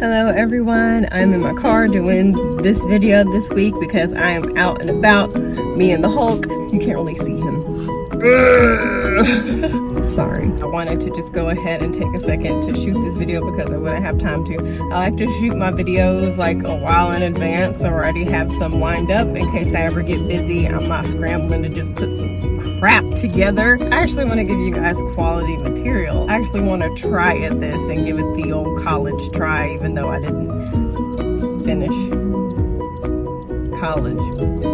Hello everyone, I'm in my car doing this video this week because I am out and about, me and the Hulk. You can't really see him. Sorry. I wanted to just go ahead and take a second to shoot this video because I wouldn't have time to. I like to shoot my videos like a while in advance, so I already have some lined up in case I ever get busy. I'm not scrambling to just put some crap together. I actually want to give you guys quality material. I actually want to try at this and give it the old college try, even though I didn't finish college.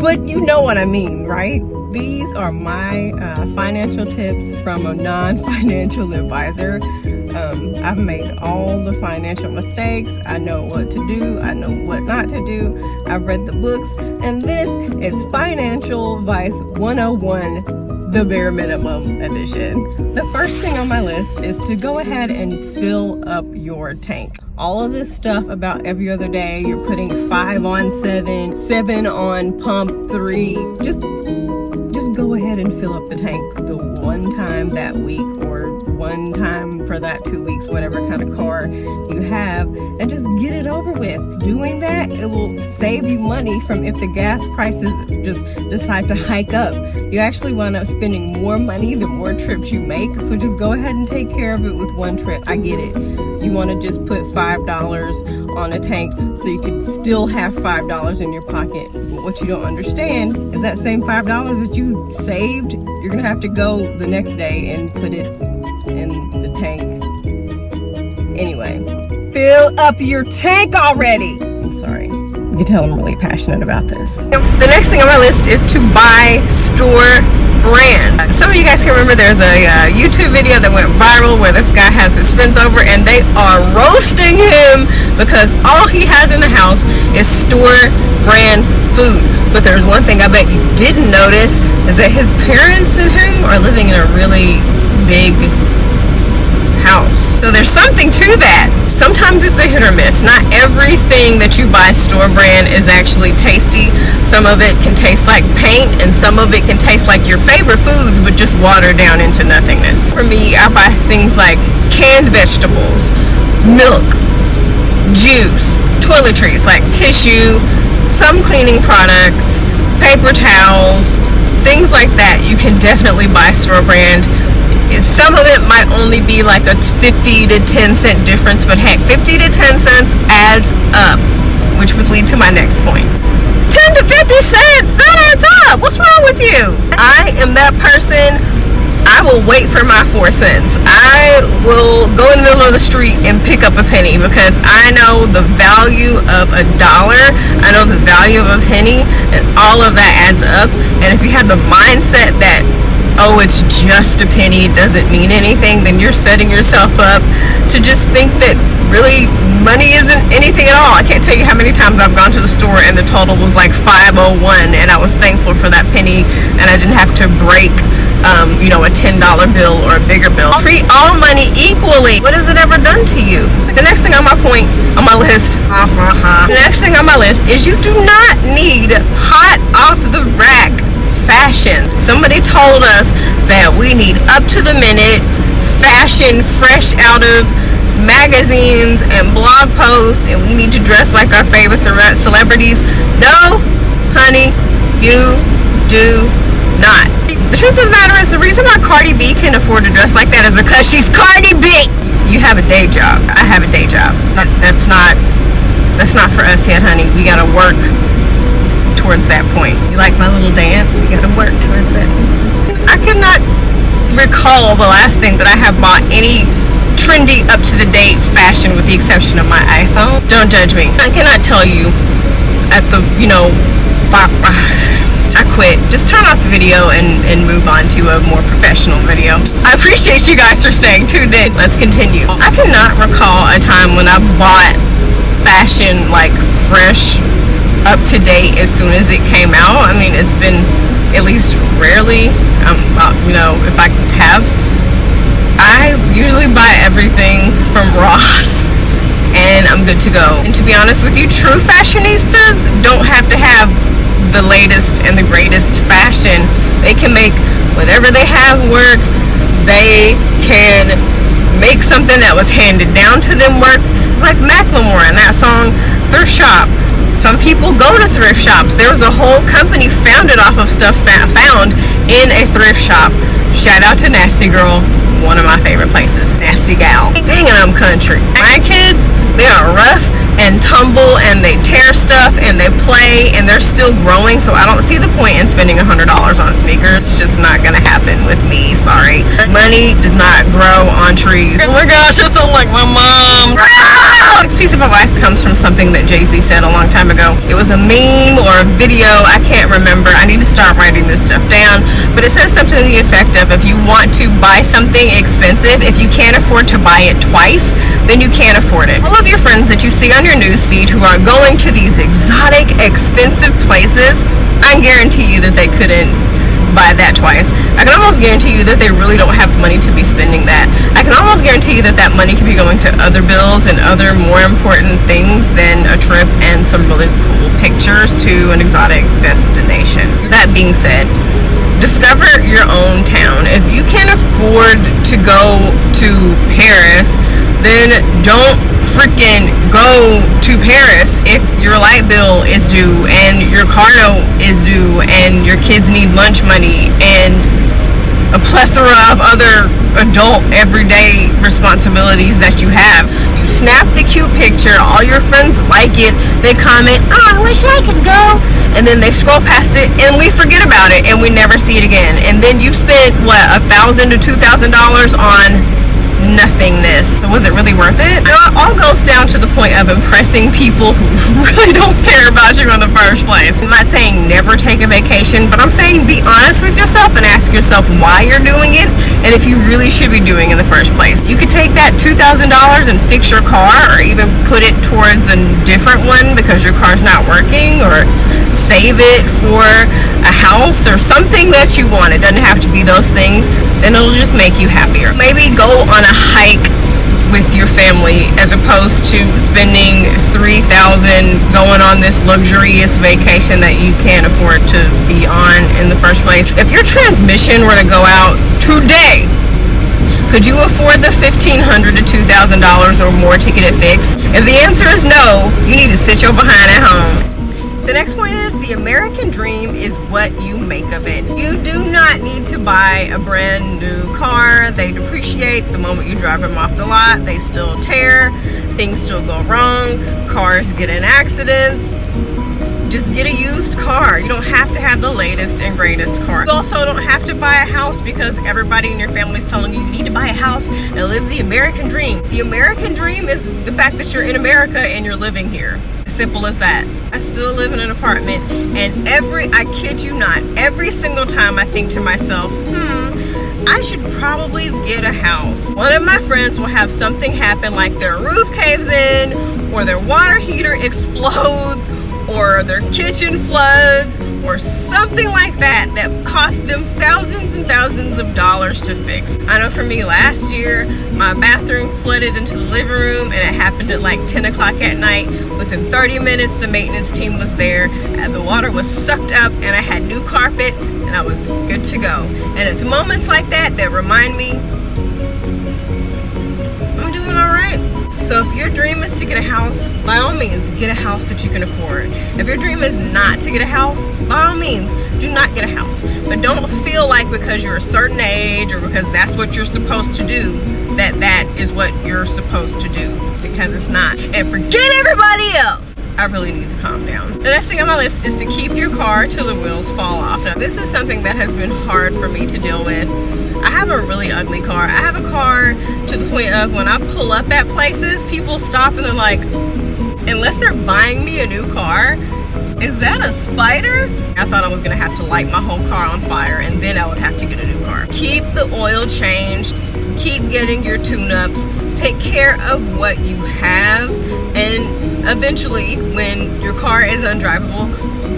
But you know what I mean, right? These are my financial tips from a non-financial advisor. I've made all the financial mistakes. I know what to do. I know what not to do. I've read the books. And this is Financial Advice 101, the bare minimum edition. The first thing on my list is to go ahead and fill up your tank. All of this stuff about every other day, you're putting 5 on 7, 7 on pump 3. Just go ahead and fill up the tank the one time that week or one time for that 2 weeks, whatever kind of car you have, and just get it over with. Doing that, it will save you money from if the gas prices just decide to hike up. You actually wind up spending more money the more trips you make, so just go ahead and take care of it with one trip. I get it. You want to just put $5 on a tank so you can still have $5 in your pocket. But what you don't understand is that same $5 that you saved, you're going to have to go the next day and put it in the tank. Anyway, fill up your tank already. I'm sorry. You can tell I'm really passionate about this. The next thing on my list is to buy store brand. Some of you guys can remember there's a YouTube video that went viral where this guy has his friends over and they are roasting him because all he has in the house is store brand food. But there's one thing I bet you didn't notice is that his parents and him are living in a really big house. So there's something to that. Sometimes it's a hit or miss. Not everything that you buy store brand is actually tasty. Some of it can taste like paint and some of it can taste like your favorite foods but just watered down into nothingness. For me, I buy things like canned vegetables, milk, juice, toiletries like tissue, some cleaning products, paper towels, things like that. You can definitely buy store brand. Some of it might only be like a 50 to 10 cent difference, but heck, 50 to 10 cents adds up, which would lead to my next point. 10 to 50 cents, that adds up. What's wrong with you? I am that person. I will wait for my 4 cents. I will go in the middle of the street and pick up a penny because I know the value of $1. I know the value of a penny, and all of that adds up. And if you have the mindset that, oh, it's just a penny, doesn't mean anything, then you're setting yourself up to just think that really money isn't anything at all. I can't tell you how many times I've gone to the store and the total was like $5.01 and I was thankful for that penny and I didn't have to break a $10 bill or a bigger bill. Treat all money equally. What has it ever done to you? The next thing on my list, the next thing on my list is you do not need hot off the rack fashion. Somebody told us that we need up to the minute fashion fresh out of magazines and blog posts and we need to dress like our favorite celebrities. No, honey, you do not. The truth of the matter is the reason why Cardi B can afford to dress like that is because she's Cardi B. You have a day job. I have a day job. That's not for us yet, honey. We gotta work towards that point. You like my little dance? You gotta work towards it. I cannot recall the last thing that I have bought any trendy, up-to-the-date fashion with the exception of my iPhone. Don't judge me. I cannot tell you at the, I quit. Just turn off the video and move on to a more professional video. I appreciate you guys for staying tuned in. Let's continue. I cannot recall a time when I bought fashion like fresh, up to date as soon as it came out. I mean, it's been at least rarely, if I have. I usually buy everything from Ross and I'm good to go. And to be honest with you, true fashionistas don't have to have the latest and the greatest fashion. They can make whatever they have work. They can make something that was handed down to them work. It's like Macklemore, and that song, thrift shop. Some people go to thrift shops. There was a whole company founded off of stuff found in a thrift shop. Shout out to Nasty Girl, one of my favorite places. Nasty Gal. Dang it, I'm country. My kids, they are rough and tumble, and they tear stuff, and they play, and they're still growing, so I don't see the point in spending $100 on sneakers. It's just not gonna happen with me, sorry. Money does not grow on trees. Oh my gosh, I sound like my mom. Next piece of advice comes from something that Jay-Z said a long time ago. It was a meme or a video, I can't remember. I need to start writing this stuff down, but it says something to the effect of, if you want to buy something expensive, if you can't afford to buy it twice, then you can't afford it. All of your friends that you see on your newsfeed who are going to these exotic, expensive places, I guarantee you that they couldn't buy that twice. I can almost guarantee you that they really don't have the money to be spending that. I can almost guarantee you that that money could be going to other bills and other more important things than a trip and some really cool pictures to an exotic destination. That being said, discover your own town. If you can't afford to go to Paris, then don't freaking go to Paris if your light bill is due and your car note is due and your kids need lunch money and a plethora of other adult everyday responsibilities that you have. You snap the cute picture, all your friends like it, they comment, oh, I wish I could go, and then they scroll past it and we forget about it and we never see it again. And then you've spent what, $1,000 to $2,000 on nothingness. Was it really worth it? It all goes down to the point of impressing people who really don't care about you in the first place. I'm not saying never take a vacation, but I'm saying be honest with yourself and ask yourself why you're doing it and if you really should be doing it in the first place. You could take that $2,000 and fix your car, or even put it towards a different one because your car's not working, or save it for a house or something that you want. It doesn't have to be those things, and it'll just make you happier. Maybe go on a hike with your family as opposed to spending $3,000 going on this luxurious vacation that you can't afford to be on in the first place. If your transmission were to go out today, could you afford the $1,500 to $2,000 or more to get it fixed? If the answer is no, you need to sit your behind at home. The next point is, the American dream is what you make of it. You do not need to buy a brand new car. They depreciate the moment you drive them off the lot. They still tear, things still go wrong, cars get in accidents. Just get a used car. You don't have to have the latest and greatest car. You also don't have to buy a house because everybody in your family is telling you you need to buy a house and live the American dream. The American dream is the fact that you're in America and you're living here. Simple as that. I still live in an apartment, and I kid you not, every single time I think to myself, I should probably get a house. One of my friends will have something happen, like their roof caves in, or their water heater explodes, or their kitchen floods, or something like that costs them thousands and thousands of dollars to fix. I know for me, last year my bathroom flooded into the living room, and it happened at like 10 o'clock at night. Within 30 minutes the maintenance team was there, and the water was sucked up, and I had new carpet, and I was good to go. And it's moments like that that remind me I'm doing all right. So if your dream is to get a house, by all means, get a house that you can afford. If your dream is not to get a house, by all means, do not get a house. But don't feel like because you're a certain age or because that's what you're supposed to do, that is what you're supposed to do. Because it's not. And forget everybody else. I really need to calm down. The next thing on my list is to keep your car till the wheels fall off. Now, this is something that has been hard for me to deal with. I have a really ugly car. I have a car to the point of when I pull up at places, people stop and they're like, unless they're buying me a new car, is that a spider? I thought I was gonna have to light my whole car on fire and then I would have to get a new car. Keep the oil changed, keep getting your tune-ups, take care of what you have, and eventually when your car is undrivable,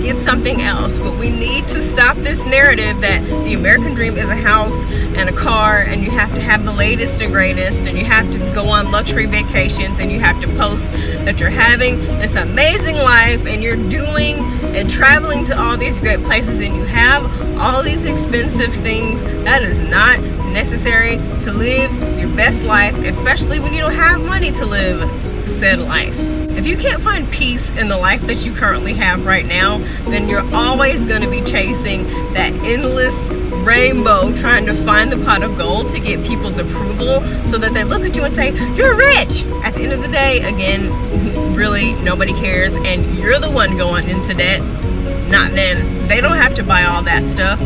get something else. But we need to stop this narrative that the American dream is a house and a car, and you have to have the latest and greatest, and you have to go on luxury vacations, and you have to post that you're having this amazing life and you're doing and traveling to all these great places and you have all these expensive things. That is not necessary to live your best life, especially when you don't have money to live said life. If you can't find peace in the life that you currently have right now, then you're always going to be chasing that endless rainbow, trying to find the pot of gold to get people's approval so that they look at you and say, you're rich. At the end of the day, again, really nobody cares, and you're the one going into debt, not them. They don't have to buy all that stuff.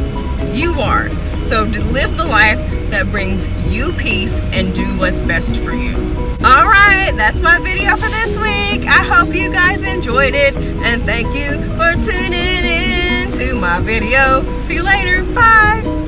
You are. So to live the life that brings you peace and do what's best for you. Alright, that's my video for this week. I hope you guys enjoyed it, and thank you for tuning in to my video. See you later. Bye.